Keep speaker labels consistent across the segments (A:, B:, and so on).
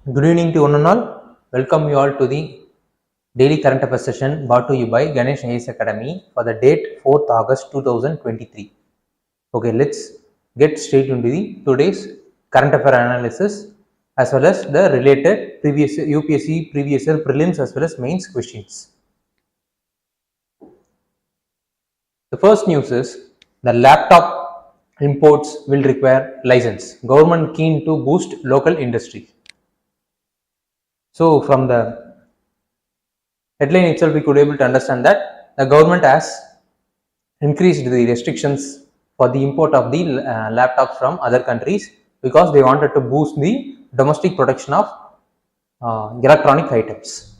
A: Good evening to one and all. Welcome you all to the daily current affairs session brought to you by Ganesh IAS Academy for the date 4th August 2023. Okay, let's get straight into the today's current affair analysis as well as the related previous UPSC previous year prelims as well as mains questions. The first news is the laptop imports will require license. Government keen to boost local industry. So from the headline itself, we could able to understand that the government has increased the restrictions for the import of the laptops from other countries because they wanted to boost the domestic production of electronic items.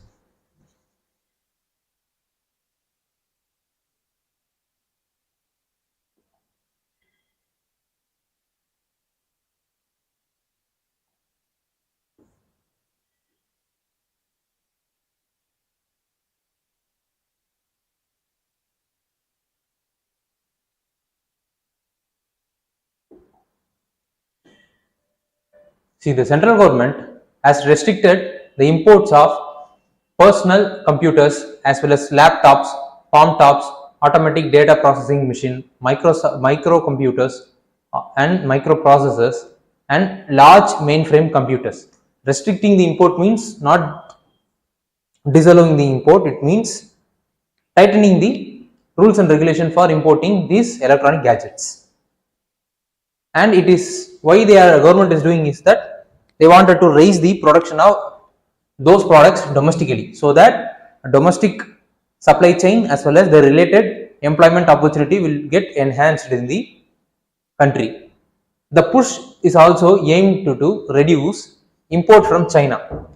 A: See, the central government has restricted the imports of personal computers as well as laptops, palm tops, automatic data processing machine, microcomputers and microprocessors and large mainframe computers. Restricting the import means not disallowing the import, it means tightening the rules and regulation for importing these electronic gadgets. And it is why government is doing is that they wanted to raise the production of those products domestically so that domestic supply chain as well as the related employment opportunity will get enhanced in the country. The push is also aimed to reduce import from China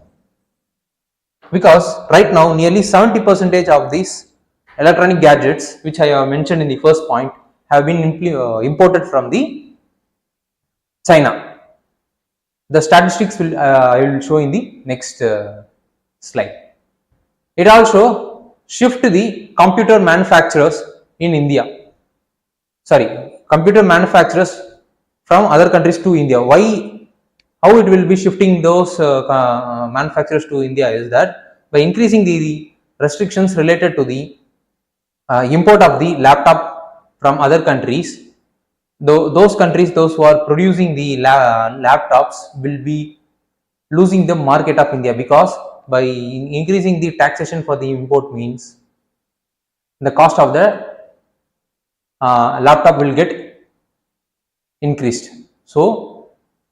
A: because right now nearly 70% of these electronic gadgets which I have mentioned in the first point have been imported from the China. The statistics I will show in the next slide. It also shift the computer manufacturers in India. Sorry, computer manufacturers from other countries to India. Why? How it will be shifting those manufacturers to India is that by increasing the restrictions related to the import of the laptop from other countries, those countries, those who are producing the laptops will be losing the market of India because by increasing the taxation for the import means the cost of the laptop will get increased. So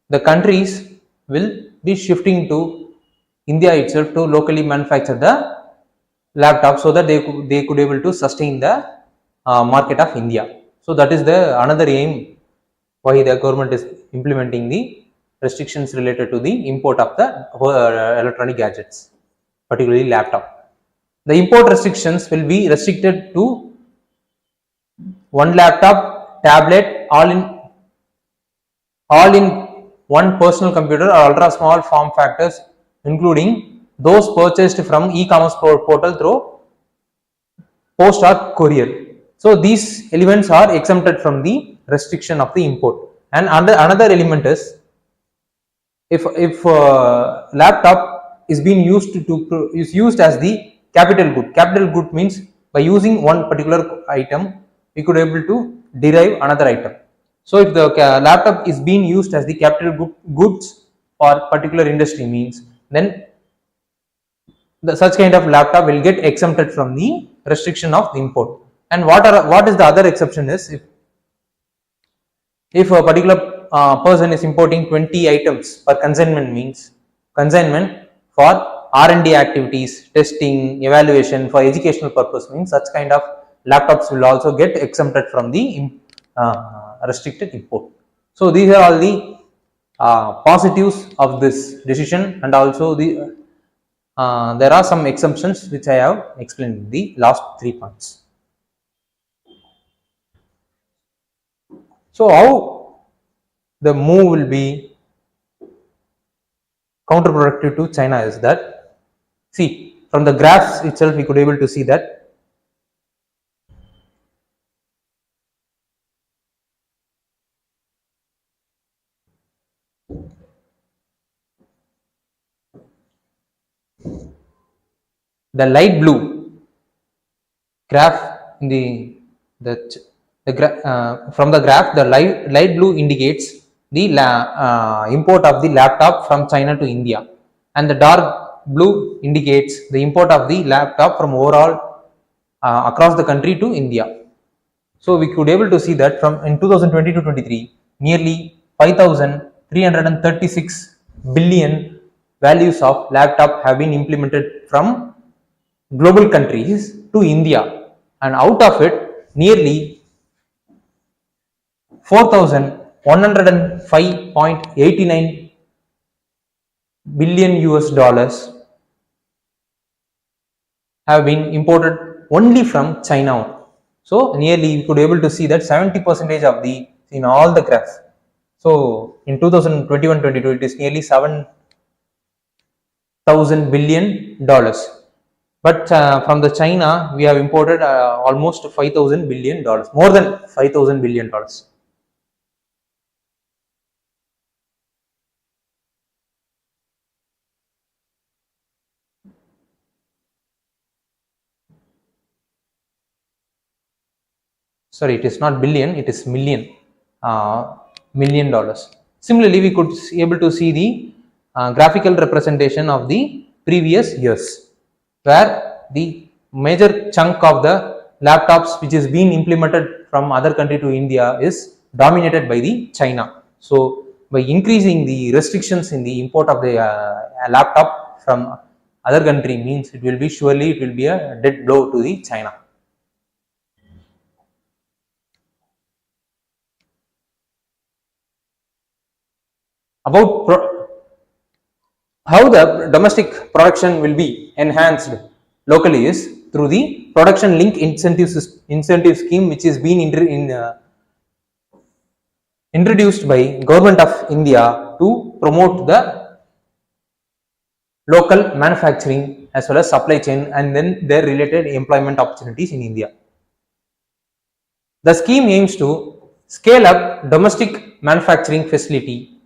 A: the countries will be shifting to India itself to locally manufacture the laptop so that they could able to sustain the market of India. So that is the another aim why the government is implementing the restrictions related to the import of the electronic gadgets, particularly laptop. The import restrictions will be restricted to one laptop, tablet, all in one personal computer or ultra small form factors, including those purchased from e-commerce portal through post or courier. So these elements are exempted from the restriction of the import. And another element is if laptop is being used is used as the capital good. Capital good means by using one particular item, we could able to derive another item. So if the laptop is being used as the capital goods for particular industry means, then such kind of laptop will get exempted from the restriction of the import. And what is the other exception is if a particular person is importing 20 items per consignment means consignment for R&D activities, testing, evaluation for educational purpose means such kind of laptops will also get exempted from the restricted import. So these are all the positives of this decision, and also there are some exemptions which I have explained in the last 3 points. So how the move will be counterproductive to China is that, see, from the graphs itself we could able to see that The light blue graph in from the graph, the light blue indicates the import of the laptop from China to India, and the dark blue indicates the import of the laptop from overall across the country to India. So we could able to see that from in 2020 to 23, nearly 5,336 billion values of laptop have been implemented from global countries to India, and out of it nearly 4,105.89 billion US dollars have been imported only from China. So nearly we could able to see that 70% of the in all the graphs. So in 2021-22 it is nearly 7,000 billion dollars. But from the China we have imported almost 5,000 billion dollars, more than 5,000 billion dollars. Sorry, it is not billion, it is million, million dollars. Similarly, we could able to see the graphical representation of the previous years, where the major chunk of the laptops which is being implemented from other country to India is dominated by the China. So by increasing the restrictions in the import of the laptop from other country means it will be surely it will be a dead blow to the China. About how the domestic production will be enhanced locally is through the production link incentive scheme, which is being introduced by Government of India to promote the local manufacturing as well as supply chain and then their related employment opportunities in India. The scheme aims to scale up domestic manufacturing facility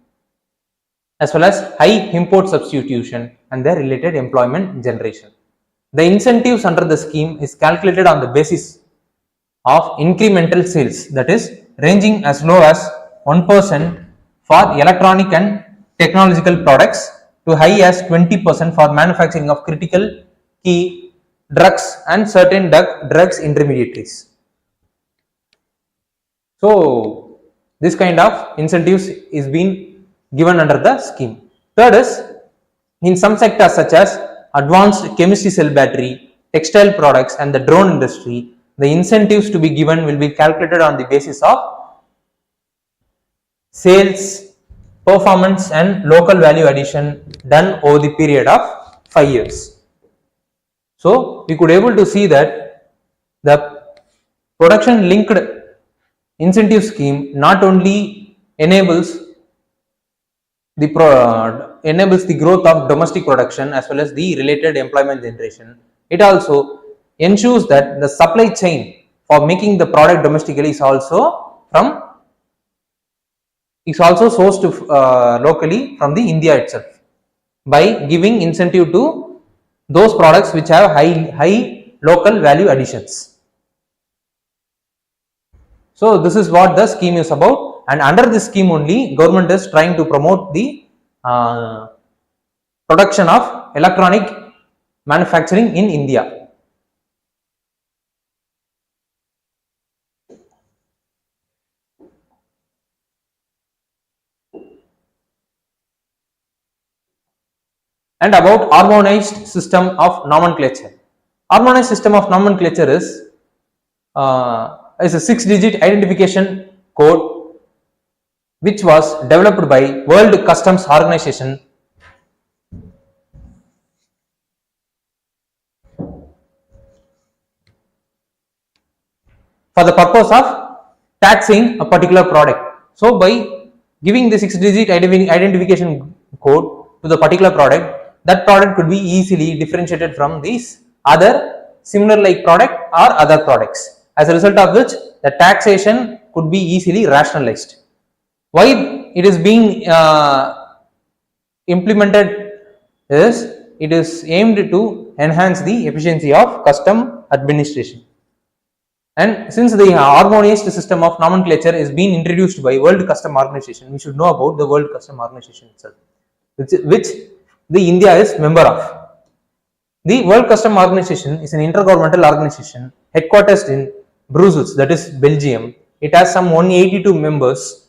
A: as well as high import substitution and their related employment generation. The incentives under the scheme is calculated on the basis of incremental sales, that is ranging as low as 1% for electronic and technological products to high as 20% for manufacturing of critical key drugs and certain drugs intermediaries. So this kind of incentives is being given under the scheme. Third is, in some sectors such as advanced chemistry cell battery, textile products and the drone industry, the incentives to be given will be calculated on the basis of sales, performance and local value addition done over the period of 5 years. So we could able to see that the production linked incentive scheme not only enables the growth of domestic production as well as the related employment generation, it also ensures that the supply chain for making the product domestically is also sourced locally from the India itself, by giving incentive to those products which have high local value additions. So this is what the scheme is about, and under this scheme only government is trying to promote the production of electronic manufacturing in India. And about harmonized system of nomenclature. Harmonized system of nomenclature is a 6-digit identification code which was developed by World Customs Organization for the purpose of taxing a particular product. So by giving the 6-digit identification code to the particular product, that product could be easily differentiated from these other similar like product or other products, as a result of which the taxation could be easily rationalized. Why it is being implemented is, it is aimed to enhance the efficiency of custom administration. And since the harmonized system of nomenclature is being introduced by World Custom Organization, we should know about the World Custom Organization itself, which the India is member of. The World Custom Organization is an intergovernmental organization headquartered in Brussels, that is Belgium. It has some 182 members.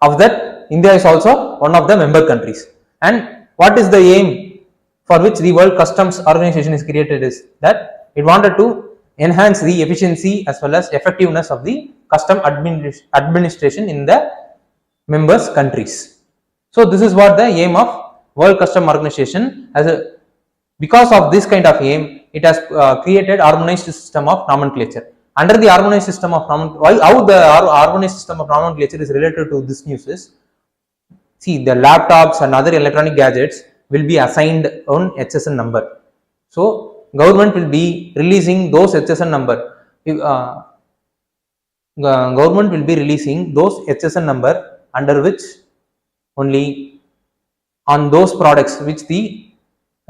A: Of that, India is also one of the member countries. And what is the aim for which the World Customs Organization is created is that it wanted to enhance the efficiency as well as effectiveness of the custom administration in the members countries. So this is what the aim of World Custom Organization because of this kind of aim, it has created harmonized system of nomenclature. Under the harmonized system of nomenclature, how the harmonized system of nomenclature is related to this news is, see, the laptops and other electronic gadgets will be assigned on HSN number. So government will be releasing those HSN number. Government will be releasing those HSN number under which only on those products which the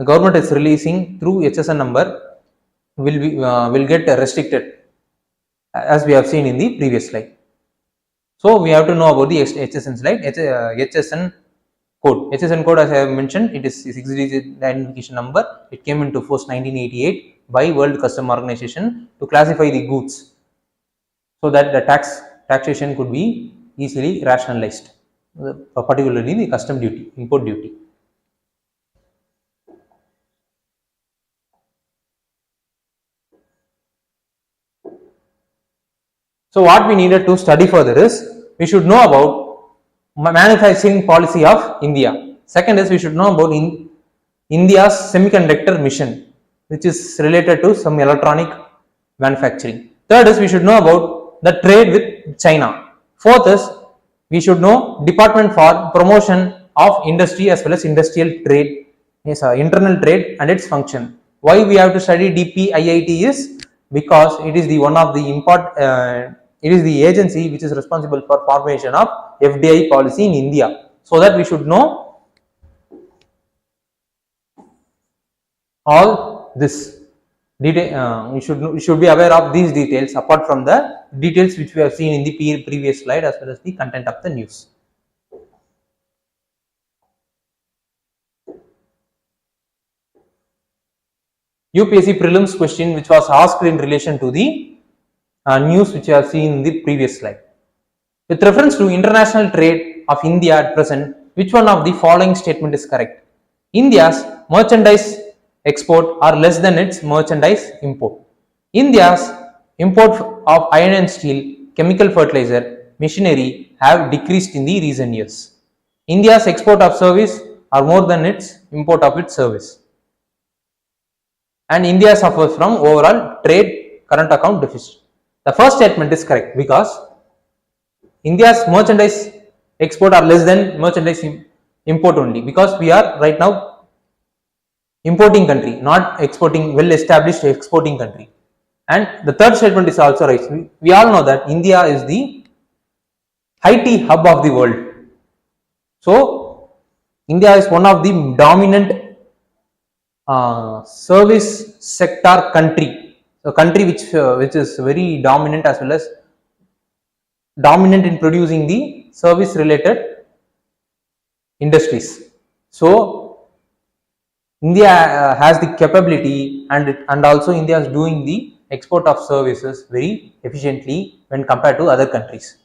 A: government is releasing through HSN number will get restricted, as we have seen in the previous slide. So we have to know about the HSN slide. HSN code. HSN code, as I have mentioned, it is 6-digit identification number. It came into force 1988 by World Custom Organization to classify the goods, so that the taxation could be easily rationalized, particularly the custom duty, import duty. So what we needed to study further is, we should know about manufacturing policy of India. Second is, we should know about India's semiconductor mission, which is related to some electronic manufacturing. Third is, we should know about the trade with China. Fourth is, we should know Department for Promotion of Industry as well as Industrial Trade, internal trade and its function. Why we have to study DPIIT is because it is the one of the it is the agency which is responsible for formation of FDI policy in India. So that we should know all this detail. We should be aware of these details apart from the details which we have seen in the previous slide as well as the content of the news. UPSC prelims question which was asked in relation to the news which you have seen in the previous slide. With reference to international trade of India at present, which one of the following statement is correct? India's merchandise export are less than its merchandise import. India's import of iron and steel, chemical fertilizer, machinery have decreased in the recent years. India's export of service are more than its import of its service. And India suffers from overall trade current account deficit. The first statement is correct because India's merchandise export are less than merchandise import only, because we are right now importing country, not exporting, well established exporting country. And the third statement is also right. We all know that India is the IT hub of the world. So India is one of the dominant service sector country. A country which is very dominant as well as dominant in producing the service related industries. So India has the capability and also India is doing the export of services very efficiently when compared to other countries.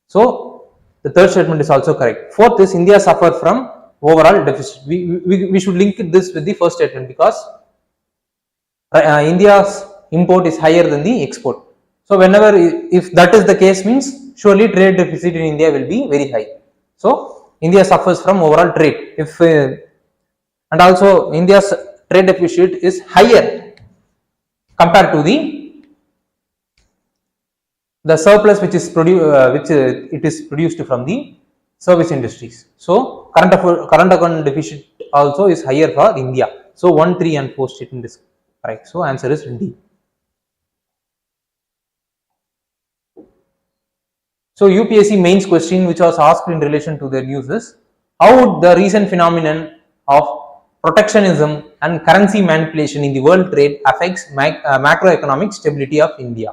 A: So the third statement is also correct. Fourth is, India suffered from overall deficit. We should link this with the first statement because India's import is higher than the export. So whenever, if that is the case, means surely trade deficit in India will be very high. So India suffers from overall trade. And also India's trade deficit is higher compared to the surplus which is it is produced from the service industries. So current account deficit also is higher for India. So 1, 3 and 4 statement is correct. So answer is D. So UPSC mains question which was asked in relation to the news is, how would the recent phenomenon of protectionism and currency manipulation in the world trade affects macroeconomic stability of India.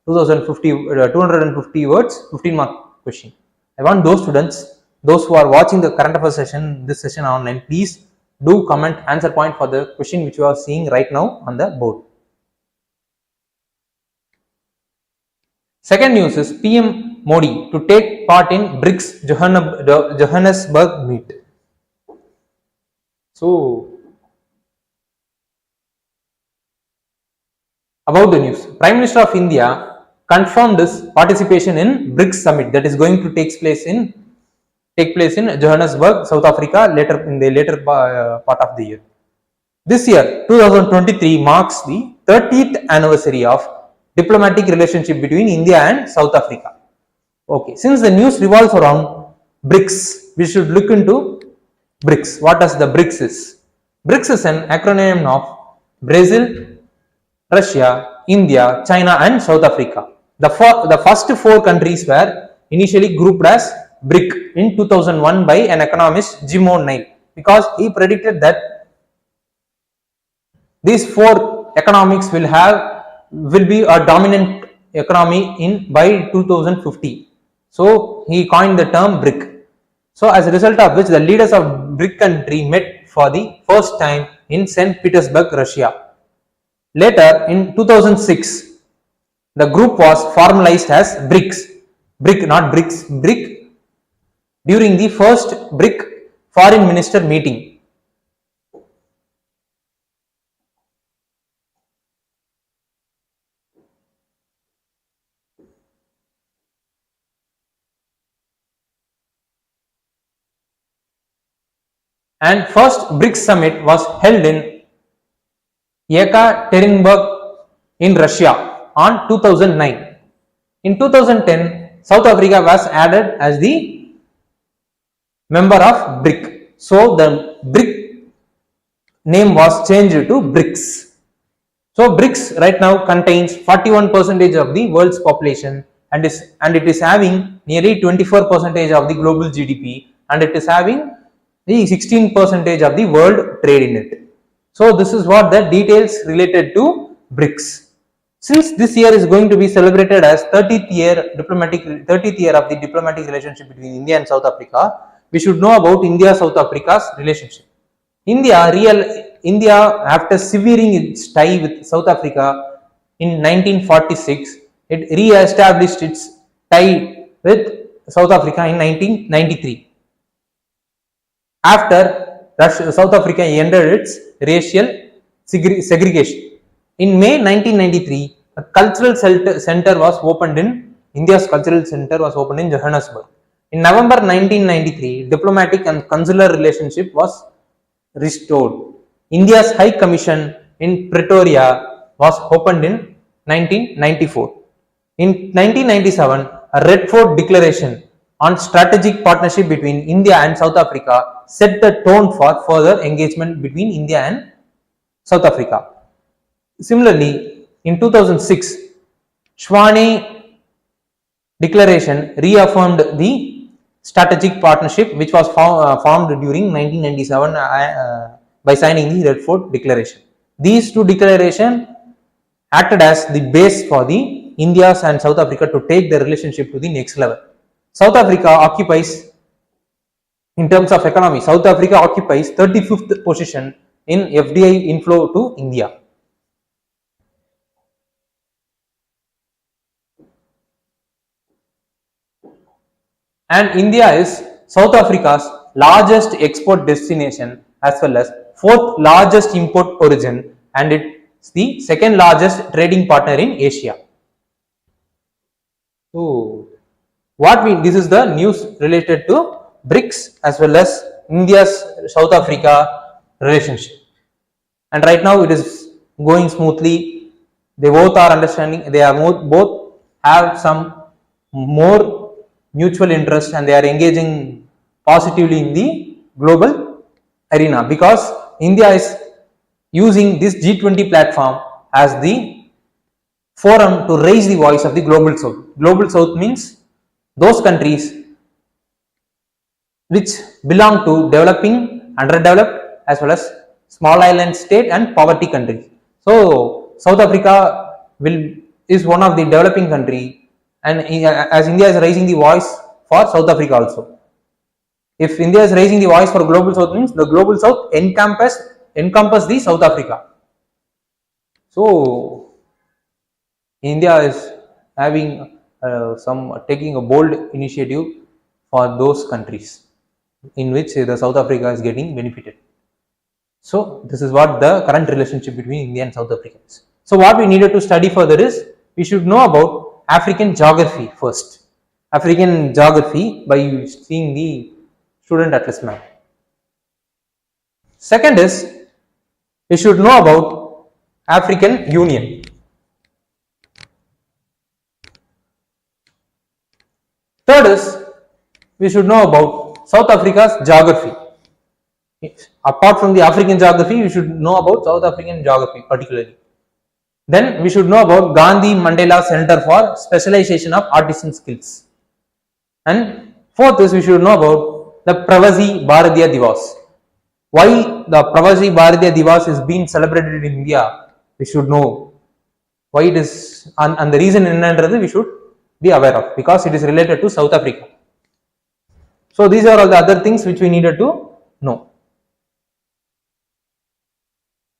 A: 250 words, 15 mark question. I want those students, those who are watching the current affairs session, this session online, please do comment answer point for the question which you are seeing right now on the board. Second news is PM Modi to take part in BRICS Johannesburg meet. So, about the news, Prime Minister of India confirmed his participation in BRICS summit that is going to take place in Johannesburg, South Africa in the later part of the year. This year, 2023 marks the 30th anniversary of diplomatic relationship between India and South Africa. Okay, since the news revolves around BRICS, we should look into BRICS. What does the BRICS is? BRICS is an acronym of Brazil, Russia, India, China and South Africa. The first four countries were initially grouped as BRIC in 2001 by an economist Jim O'Neill, because he predicted that these four economics will be a dominant economy by 2050. So he coined the term BRIC. So as a result of which the leaders of BRIC country met for the first time in St. Petersburg, Russia. Later in 2006, the group was formalized as BRIC, not BRICS, BRIC, during the first BRIC foreign minister meeting. And first BRICS summit was held in Yekaterinburg in Russia on 2009. In 2010, South Africa was added as the member of BRIC. So the BRIC name was changed to BRICS. So BRICS right now contains 41% of the world's population and it is having nearly 24% of the global GDP, and it is having the 16% of the world trade in it. So this is what the details related to BRICS. Since this year is going to be celebrated as 30th year of the diplomatic relationship between India and South Africa, we should know about India-South Africa's relationship. India, after severing its tie with South Africa in 1946, it re-established its tie with South Africa in 1993. After South Africa ended its racial segregation. In May 1993, a cultural center was opened in India's cultural center was opened in Johannesburg. In November 1993, diplomatic and consular relationship was restored. India's High Commission in Pretoria was opened in 1994. In 1997, a Red Fort Declaration on strategic partnership between India and South Africa set the tone for further engagement between India and South Africa. Similarly, in 2006, Schwane Declaration reaffirmed the strategic partnership which was formed during 1997 by signing the Red Fort Declaration. These two declarations acted as the base for the India's and South Africa to take the relationship to the next level. South Africa occupies, in terms of economy, South Africa occupies 35th position in FDI inflow to India. And India is South Africa's largest export destination as well as fourth largest import origin, and it's the second largest trading partner in Asia. So, this is the news related to BRICS as well as India's South Africa relationship. And right now it is going smoothly. They both are understanding. They are both have some more mutual interest, and they are engaging positively in the global arena, because India is using this G20 platform as the forum to raise the voice of the global south. Global south means those countries which belong to developing, underdeveloped as well as small island state and poverty country. So South Africa is one of the developing country, and as India is raising the voice for South Africa also. If India is raising the voice for global south, means the global south encompass the South Africa. So India is having taking a bold initiative for those countries in which the South Africa is getting benefited. So this is what the current relationship between India and South Africa is. So what we needed to study further is we should know about African geography first. African geography by seeing the student atlas map. Second is we should know about African Union. Third is we should know about South Africa's geography. Apart from the African geography, we should know about South African geography particularly. Then we should know about Gandhi Mandela Center for Specialization of Artisan Skills. And fourth is we should know about the Pravasi Bharatiya Divas. Why the Pravasi Bharatiya Divas is being celebrated in India, we should know why it is, and the reason we should be aware of, because it is related to South Africa. So these are all the other things which we needed to know.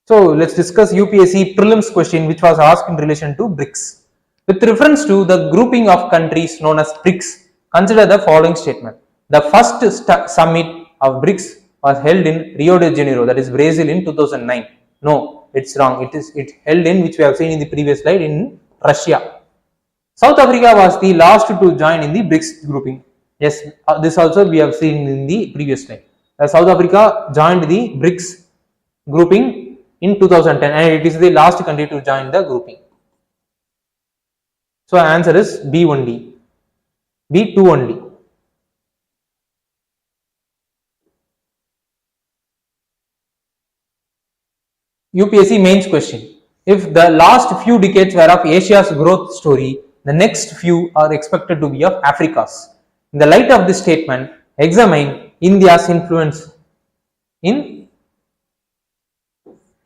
A: So let's discuss UPSC prelims question which was asked in relation to BRICS. With reference to the grouping of countries known as BRICS, consider the following statement. The first summit of BRICS was held in Rio de Janeiro, that is Brazil, in 2009. No, it's wrong. It held in, which we have seen in the previous slide, in Russia. South Africa was the last to join in the BRICS grouping. Yes, this also we have seen in the previous slide. South Africa joined the BRICS grouping in 2010, and it is the last country to join the grouping. So answer is B only, B2 only. UPSC mains question. If the last few decades were of Asia's growth story, the next few are expected to be of Africa's. In the light of this statement, examine India's influence in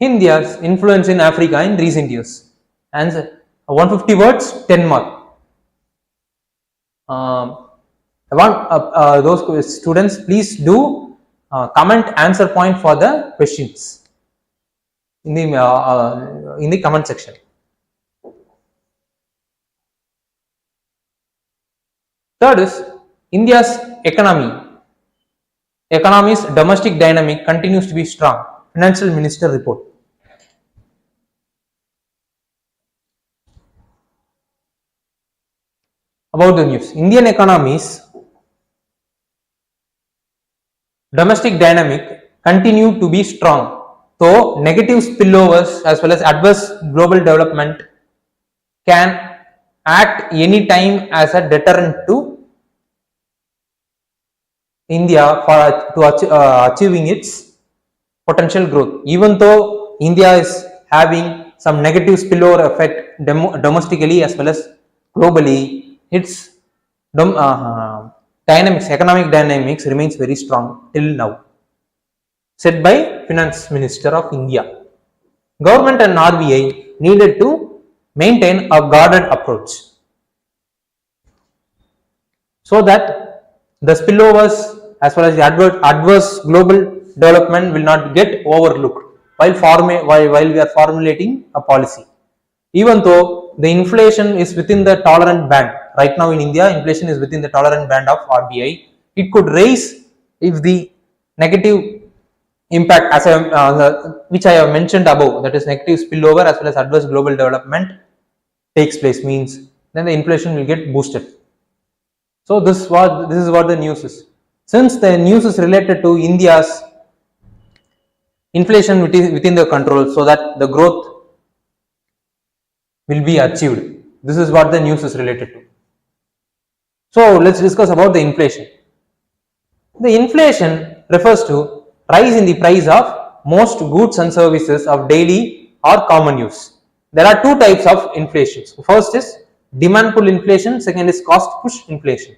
A: Africa in recent years. Answer 150 words, 10 mark. Those students, please do comment answer point for the questions in the comment section. Third is India's economy's domestic dynamic continues to be strong. Financial Minister report. About the news, Indian economy's domestic dynamic continue to be strong, though negative spillovers as well as adverse global development can act any time as a deterrent to India for achieving its potential growth. Even though India is having some negative spillover effect domestically as well as globally, its economic dynamics remains very strong till now, said by Finance Minister of India. Government and RBI needed to maintain a guarded approach so that the spillovers as well as the adverse global development will not get overlooked while we are formulating a policy. Even though the inflation is within the tolerant band, right now in India, inflation is within the tolerant band of RBI. It could rise if the negative impact, which I have mentioned above, that is negative spillover as well as adverse global development takes place, means then the inflation will get boosted. So this is what the news is. Since the news is related to India's inflation within the control, so that the growth will be achieved. This is what the news is related to. So let's discuss about the inflation. The inflation refers to rise in the price of most goods and services of daily or common use. There are two types of inflation. First is demand pull inflation, second is cost push inflation.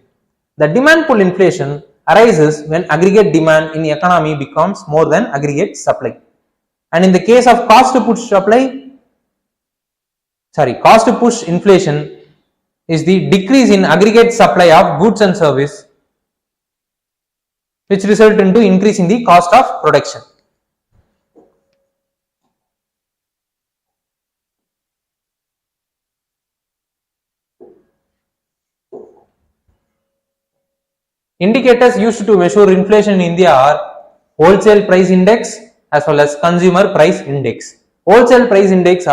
A: The demand pull inflation arises when aggregate demand in the economy becomes more than aggregate supply. And in the case of cost push inflation is the decrease in aggregate supply of goods and service, which result into increase in the cost of production. Indicators used to measure inflation in India are wholesale price index as well as consumer price index. Wholesale price index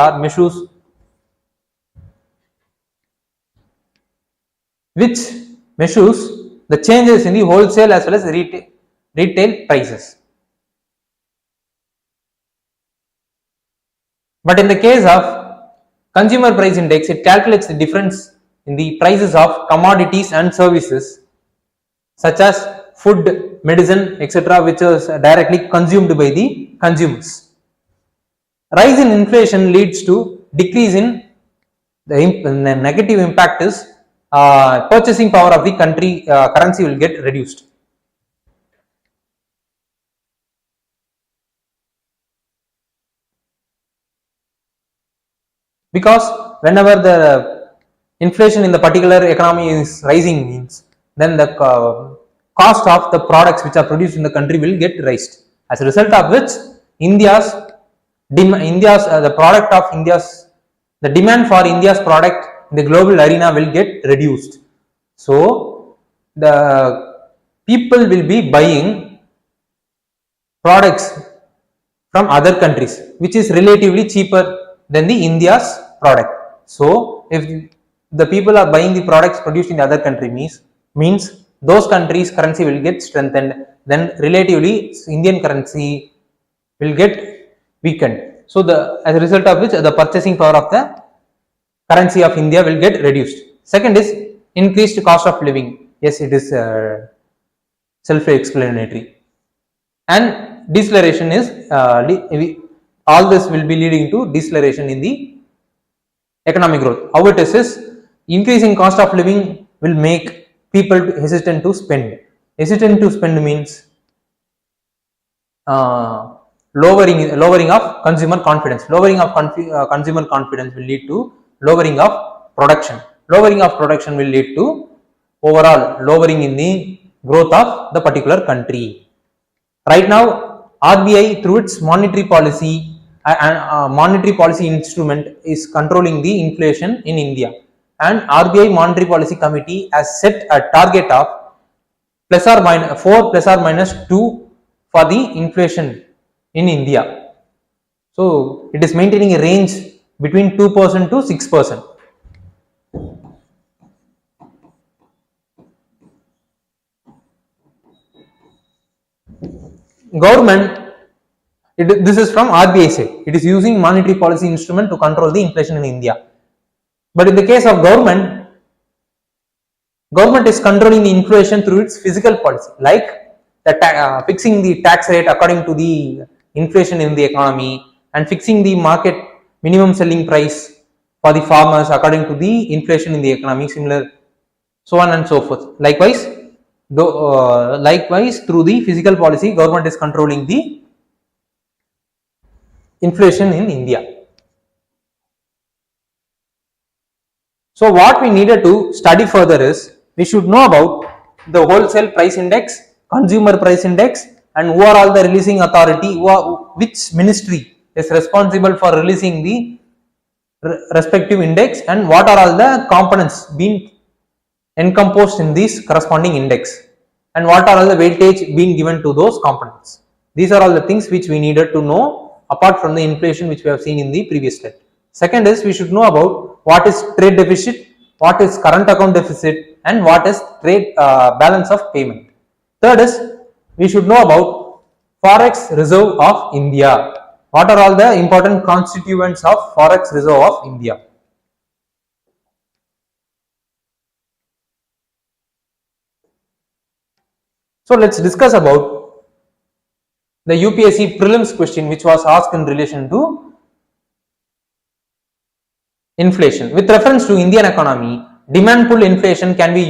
A: which measures the changes in the wholesale as well as retail prices. But in the case of consumer price index, it calculates the difference in the prices of commodities and services such as food, medicine, etc., which is directly consumed by the consumers. Rise in inflation leads to decrease in the negative impact is purchasing power of the country currency will get reduced. Because whenever the inflation in the particular economy is rising means then the cost of the products which are produced in the country will get raised. As a result of which the demand for India's product in the global arena will get reduced. So the people will be buying products from other countries which is relatively cheaper than the India's product. So if the people are buying the products produced in the other country means those countries' currency will get strengthened, then relatively Indian currency will get weakened. So as a result of which the purchasing power of the currency of India will get reduced. Second is increased cost of living. Yes, it is self-explanatory. And deceleration is all this will be leading to deceleration in the economic growth. How it is increasing cost of living will make people hesitant to spend. Hesitant to spend means lowering of consumer confidence. Lowering of consumer confidence will lead to lowering of production. Lowering of production will lead to overall lowering in the growth of the particular country. Right now, RBI through its monetary policy instrument is controlling the inflation in India, and RBI Monetary Policy Committee has set a target of +4 ± 2 for the inflation in India. So it is maintaining a range between 2% to 6%. Government, this is from RBI side, it is using monetary policy instrument to control the inflation in India. But in the case of government is controlling the inflation through its fiscal policy, like fixing the tax rate according to the inflation in the economy, and fixing the market minimum selling price for the farmers according to the inflation in the economy, similar, so on and so forth. Likewise through the fiscal policy, government is controlling the inflation in India. So what we needed to study further is we should know about the wholesale price index, consumer price index, and who are all the releasing authority, which ministry is responsible for releasing the respective index, and what are all the components being encompassed in this corresponding index, and what are all the weightage being given to those components. These are all the things which we needed to know apart from the inflation which we have seen in the previous slide. Second is we should know about what is trade deficit, what is current account deficit, and what is trade balance of payment. Third is we should know about forex reserve of India. What are all the important constituents of forex reserve of India? So let's discuss about the UPSC prelims question which was asked in relation to inflation. With reference to Indian economy, demand pull inflation can be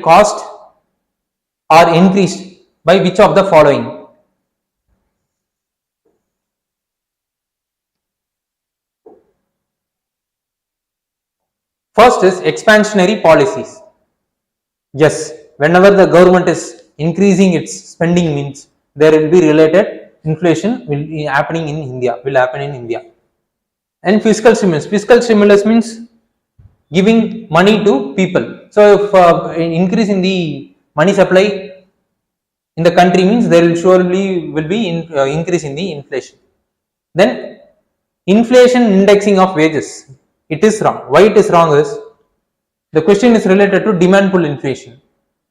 A: caused or increased by which of the following? First is expansionary policies. Yes, whenever the government is increasing its spending means there will be related inflation will be happening in India, will happen in India. And fiscal stimulus. Fiscal stimulus means giving money to people. So if increase in the money supply in the country means there will surely will be increase in the inflation. Then inflation indexing of wages. It is wrong. Why it is wrong is the question is related to demand pull inflation,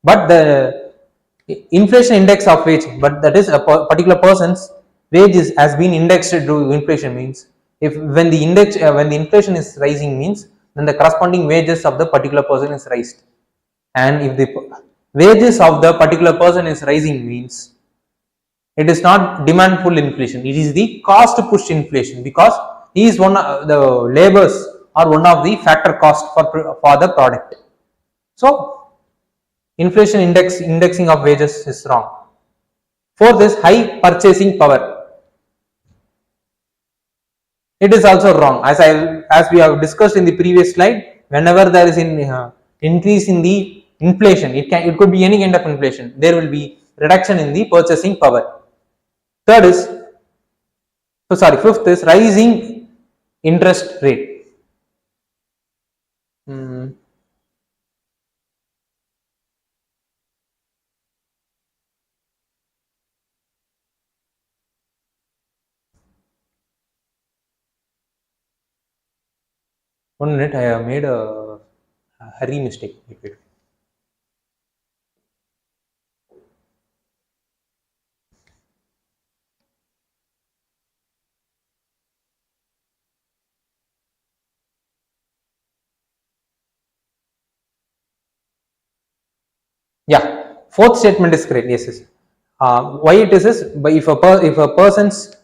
A: but the inflation index of wage, but that is a particular person's wages has been indexed to inflation means if when the index when the inflation is rising means then the corresponding wages of the particular person is raised, and if the wages of the particular person is rising means it is not demand pull inflation, it is the cost push inflation, because he is one of the labors are one of the factor cost for the product. So inflation indexing of wages is wrong. Fourth is high purchasing power. It is also wrong. As we have discussed in the previous slide, whenever there is increase in the inflation, it could be any kind of inflation, there will be reduction in the purchasing power. Fifth is rising interest rate. One minute, I have made a hurry mistake. Wait. Yeah, fourth statement is correct. Yes. Why it is if a person's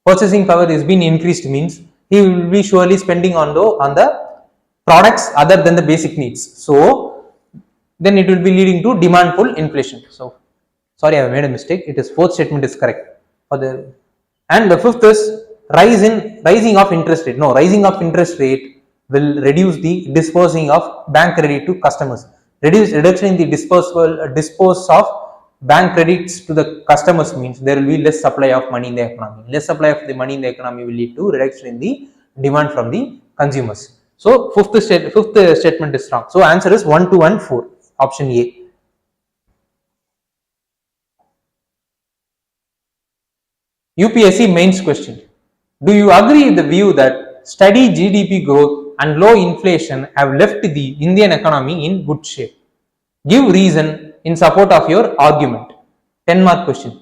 A: purchasing power is being increased means he will be surely spending on the products other than the basic needs. So then it will be leading to demand pull inflation. So sorry, I have made a mistake. It is fourth statement is correct. And the fifth is rising of interest rate. No, rising of interest rate will reduce the dispersing of bank credit to customers. Reduction in the dispose of bank credits to the customers means there will be less supply of money in the economy. Less supply of the money in the economy will lead to reduction in the demand from the consumers. So fifth statement is wrong. So answer is 1, 2 and 4. Option A. UPSC mains question. Do you agree with the view that steady GDP growth and low inflation have left the Indian economy in good shape? Give reason in support of your argument. 10-mark question.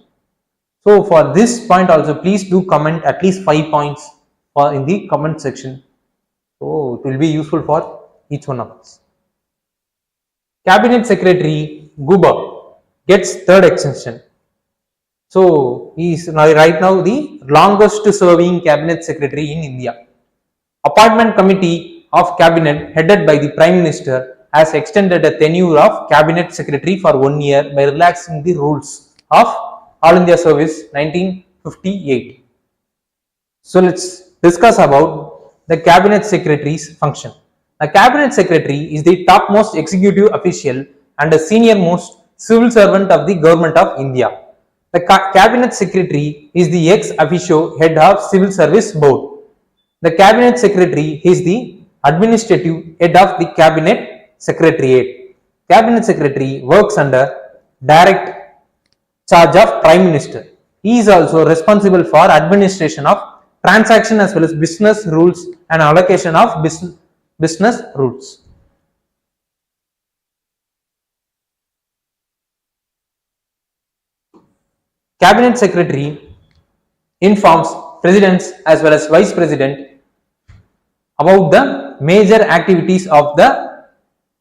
A: So for this point also, please do comment at least 5 points in the comment section. So it will be useful for each one of us. Cabinet Secretary Guba gets third extension. So he is right now the longest serving cabinet secretary in India. Appointment committee of cabinet headed by the Prime Minister has extended a tenure of cabinet secretary for 1 year by relaxing the rules of All India Service 1958. So let's discuss about the cabinet secretary's function. A cabinet secretary is the topmost executive official and a senior most civil servant of the government of India. The cabinet secretary is the ex officio head of civil service board. The cabinet secretary is the administrative head of the cabinet secretariat. Cabinet secretary works under direct charge of prime minister. He is also responsible for administration of transaction as well as business rules and allocation of business rules. Cabinet secretary informs presidents as well as vice president about the major activities of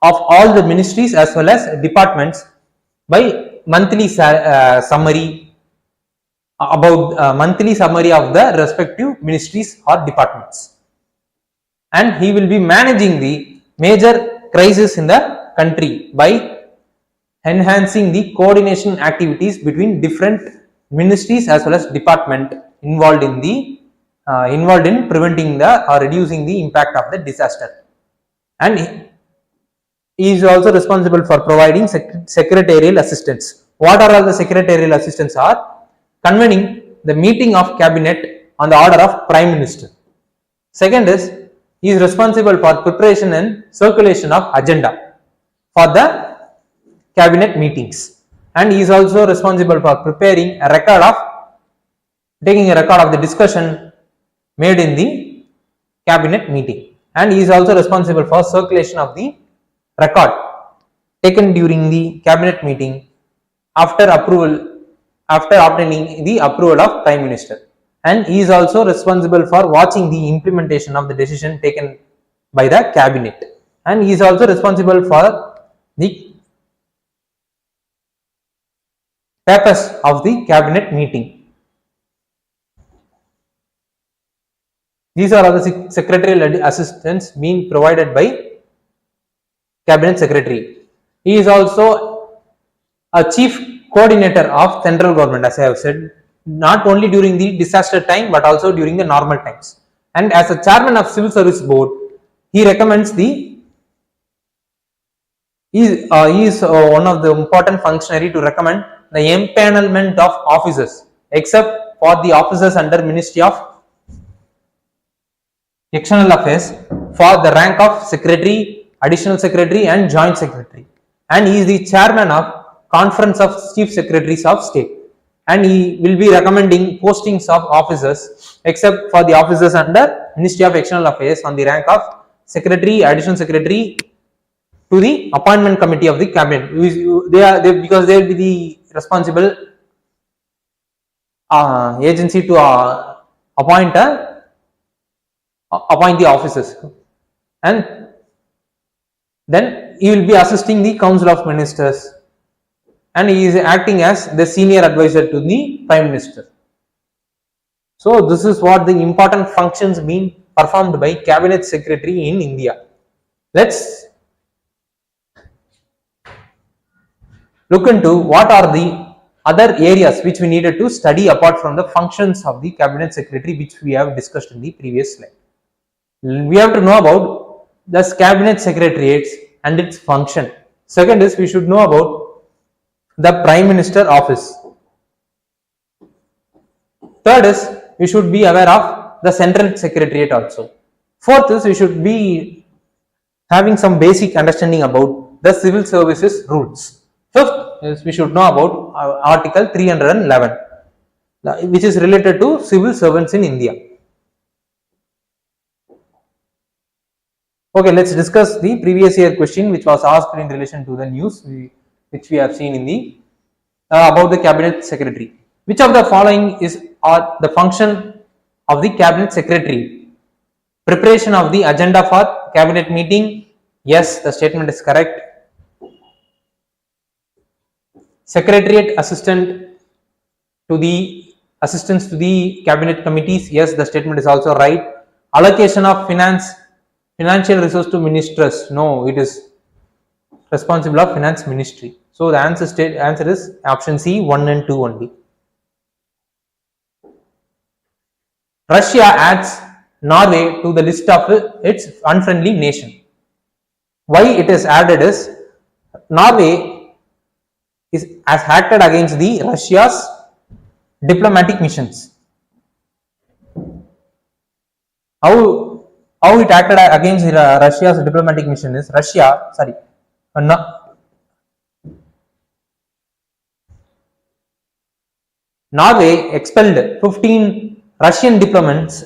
A: all the ministries as well as departments by monthly summary monthly summary of the respective ministries or departments, and he will be managing the major crisis in the country by enhancing the coordination activities between different ministries as well as department involved in preventing or reducing the impact of the disaster. And He is also responsible for providing secretarial assistance. What are all the secretarial assistance are? Convening the meeting of cabinet on the order of Prime Minister. Second is, he is responsible for preparation and circulation of agenda for the cabinet meetings, and he is also responsible for preparing a record of taking a record of the discussion made in the cabinet meeting, and he is also responsible for circulation of the record taken during the cabinet meeting after obtaining the approval of Prime Minister, and he is also responsible for watching the implementation of the decision taken by the cabinet, and he is also responsible for the purpose of the cabinet meeting. These are all the secretarial assistance being provided by cabinet secretary. He is also a chief coordinator of central government, as I have said, not only during the disaster time but also during the normal times. And as a chairman of civil service board, he recommends the he is one of the important functionary to recommend the empanelment of officers, except for the officers under Ministry of External Affairs, for the rank of secretary, additional secretary and joint secretary, and he is the chairman of Conference of Chief Secretaries of State, and he will be recommending postings of officers except for the officers under Ministry of External Affairs on the rank of secretary, additional secretary to the appointment committee of the cabinet. Because they will be the responsible agency to appoint the officers, and then he will be assisting the Council of Ministers, and he is acting as the senior advisor to the Prime Minister. So this is what the important functions being performed by Cabinet Secretary in India. Let's look into what are the other areas which we needed to study apart from the functions of the Cabinet Secretary, which we have discussed in the previous slide. We have to know about the Cabinet Secretariats and its function. Second is, we should know about the Prime Minister office. Third is, we should be aware of the Central Secretariat also. Fourth is, we should be having some basic understanding about the civil services rules. Fifth is, we should know about Article 311, which is related to civil servants in India. Okay, let's discuss the previous year question which was asked in relation to the news which we have seen in the about the Cabinet Secretary. Which of the following are the function of the Cabinet Secretary? Preparation of the agenda for cabinet meeting. Yes, the statement is correct. Secretariat assistance to the cabinet committees. Yes, the statement is also right. Allocation of financial resource to ministers. No, it is responsible of finance ministry. So the answer is option C, 1 and 2 only. Russia adds Norway to the list of its unfriendly nation. Why it is added is, Norway has acted against the Russia's diplomatic missions. How it acted against Russia's diplomatic mission is, Norway expelled 15 Russian diplomats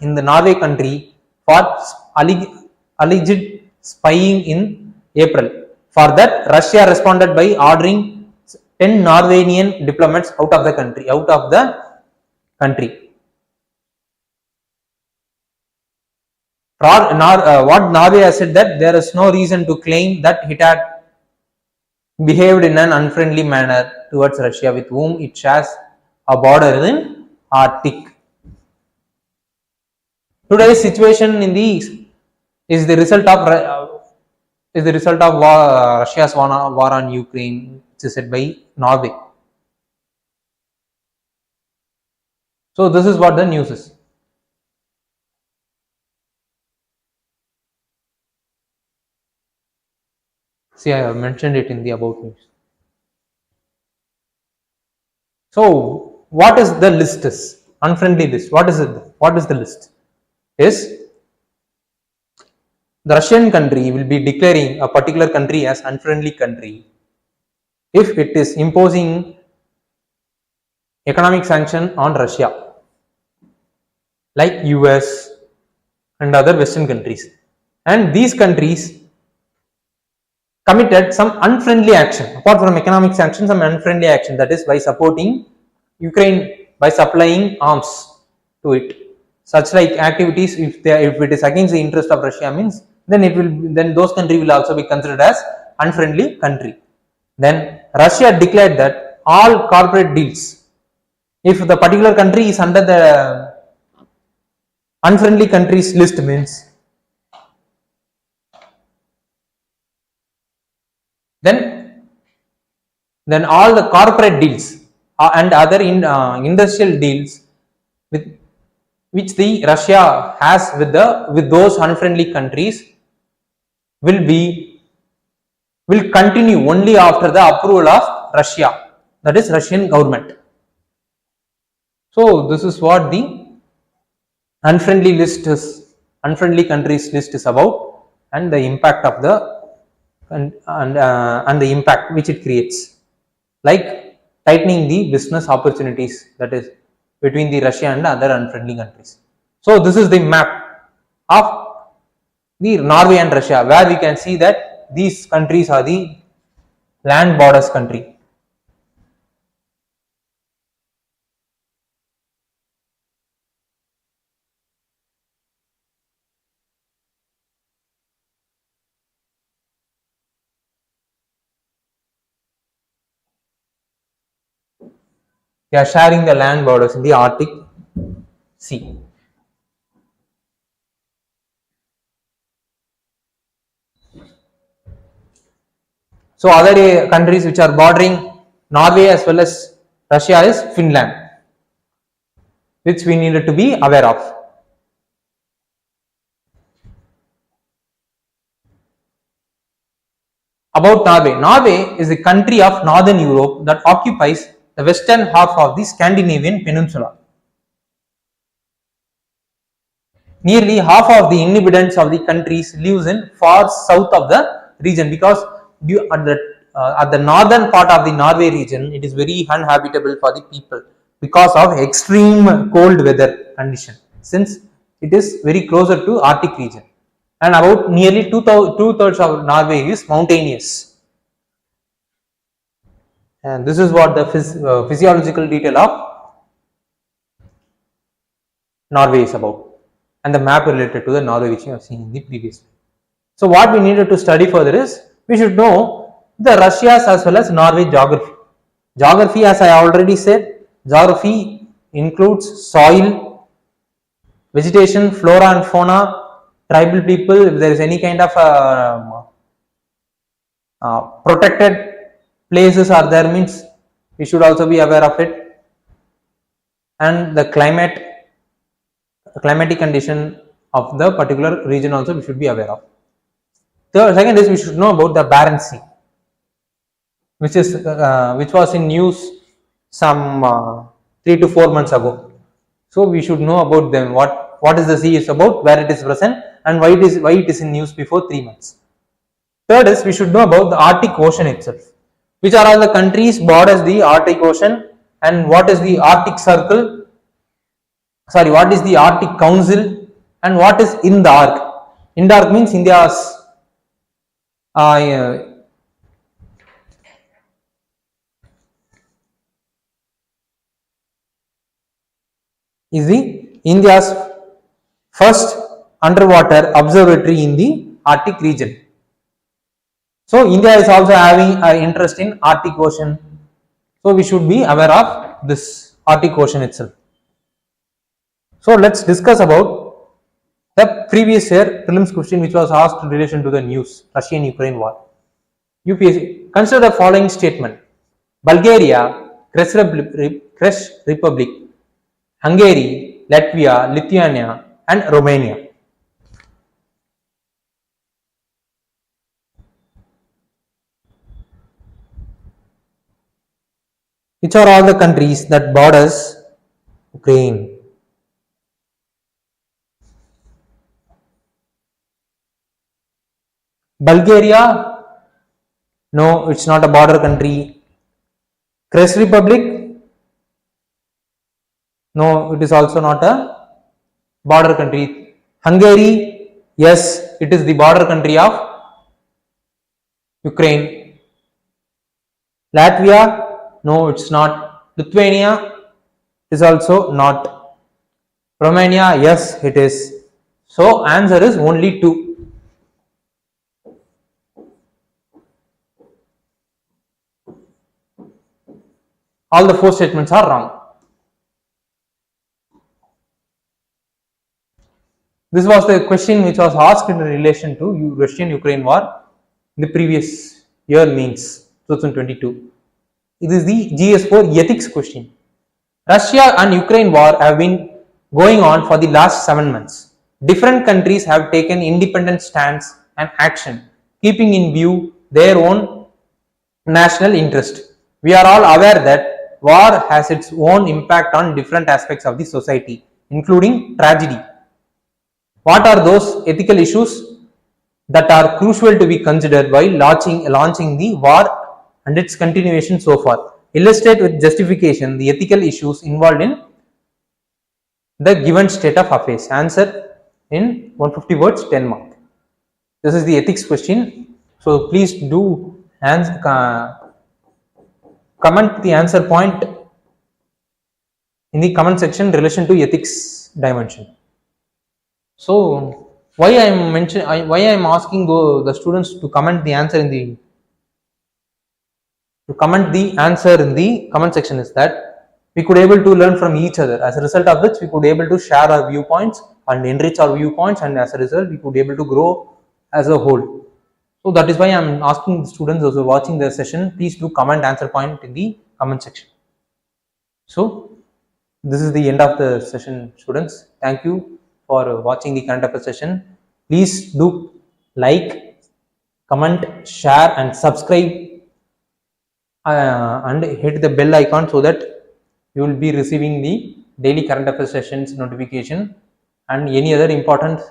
A: in the Norway country for alleged spying in April. For that, Russia responded by ordering 10 Norwegian diplomats out of the country. What Norway has said, that there is no reason to claim that it had behaved in an unfriendly manner towards Russia, with whom it shares a border in Arctic. Today's situation in the is the result of Russia's war on Ukraine, which is said by Norway. So this is what the news is. See, I have mentioned it in the about news. So, what is the list? Is unfriendly list? What is it? What is the list? Is the Russian country will be declaring a particular country as unfriendly country if it is imposing economic sanction on Russia, like US and other Western countries, and these countries committed some unfriendly action apart from economic sanctions, some unfriendly action, that is by supporting Ukraine by supplying arms to it. Such like activities, if it is against the interest of Russia, means then those countries will also be considered as unfriendly country. Then Russia declared that all corporate deals, if the particular country is under the unfriendly countries list, means then all the corporate deals and other industrial deals with which the Russia has with those unfriendly countries will continue only after the approval of Russia, that is Russian government. So this is what the unfriendly countries list is about, and the impact of the and the impact which it creates, like tightening the business opportunities, that is between the Russia and other unfriendly countries. So this is the map of the Norway and Russia, where we can see that these countries are the land borders country. They are sharing the land borders in the Arctic Sea. So other countries which are bordering Norway as well as Russia is Finland, which we needed to be aware of. About Norway. Norway is a country of northern Europe that occupies the western half of the Scandinavian peninsula. Nearly half of the inhabitants of the countries lives in far south of the region, because at the northern part of the Norway region, it is very uninhabitable for the people because of extreme cold weather condition, since it is very closer to Arctic region, and about nearly two-thirds of Norway is mountainous. And this is what the physiological detail of Norway is about, and the map related to the Norway which you have seen in the previous slide. So what we needed to study further is, we should know the Russia's as well as Norway geography. Geography, as I already said, geography includes soil, vegetation, flora and fauna, tribal people, if there is any kind of protected places are there, means we should also be aware of it, and the climatic condition of the particular region also we should be aware of. The second is, we should know about the Barents Sea, which was in news some 3 to 4 months ago. So we should know about them, what is the sea is about, where it is present, and why it is in news before 3 months. Third is, we should know about the Arctic Ocean itself, which are all the countries borders the Arctic Ocean, and what is the Arctic Circle, what is the Arctic Council, and what is INDARC. INDARC means India's is the India's first underwater observatory in the Arctic region. So India is also having an interest in Arctic Ocean. So we should be aware of this Arctic Ocean itself. So let's discuss about the previous year prelims question which was asked in relation to the news, Russian-Ukraine war. UPSC, consider the following statement: Bulgaria, Czech Republic, Hungary, Latvia, Lithuania, and Romania. Which are all the countries that borders Ukraine? Bulgaria? No, it's not a border country. Czech Republic? No, it is also not a border country. Hungary? Yes, it is the border country of Ukraine. Latvia? No, it's not. Lithuania is also not. Romania? Yes, it is. So answer is only 2. All the 4 statements are wrong. This was the question which was asked in relation to Russian-Ukraine war in the previous year, means 2022. It is the GS4 ethics question. Russia and Ukraine war have been going on for the last 7 months. Different countries have taken independent stance and action, keeping in view their own national interest. We are all aware that war has its own impact on different aspects of the society, including tragedy. What are those ethical issues that are crucial to be considered while launching the war and its continuation so far? Illustrate with justification the ethical issues involved in the given state of affairs. Answer in 150 words, 10 mark. This is the ethics question. So please do comment the answer point in the comment section in relation to ethics dimension. So why I am asking the students to comment the answer in the comment section is that we could able to learn from each other. As a result of which we could able to share our viewpoints and enrich our viewpoints, and as a result we could able to grow as a whole. So that is why I am asking the students those who are watching the session, please do comment answer point in the comment section. So this is the end of the session, students. Thank you for watching the current affairs session. Please do like, comment, share and subscribe and hit the bell icon so that you will be receiving the daily current affairs sessions notification and any other important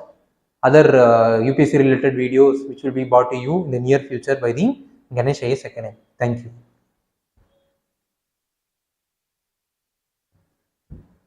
A: UPSC related videos which will be brought to you in the near future by the Ganesh IAS Academy. Thank you.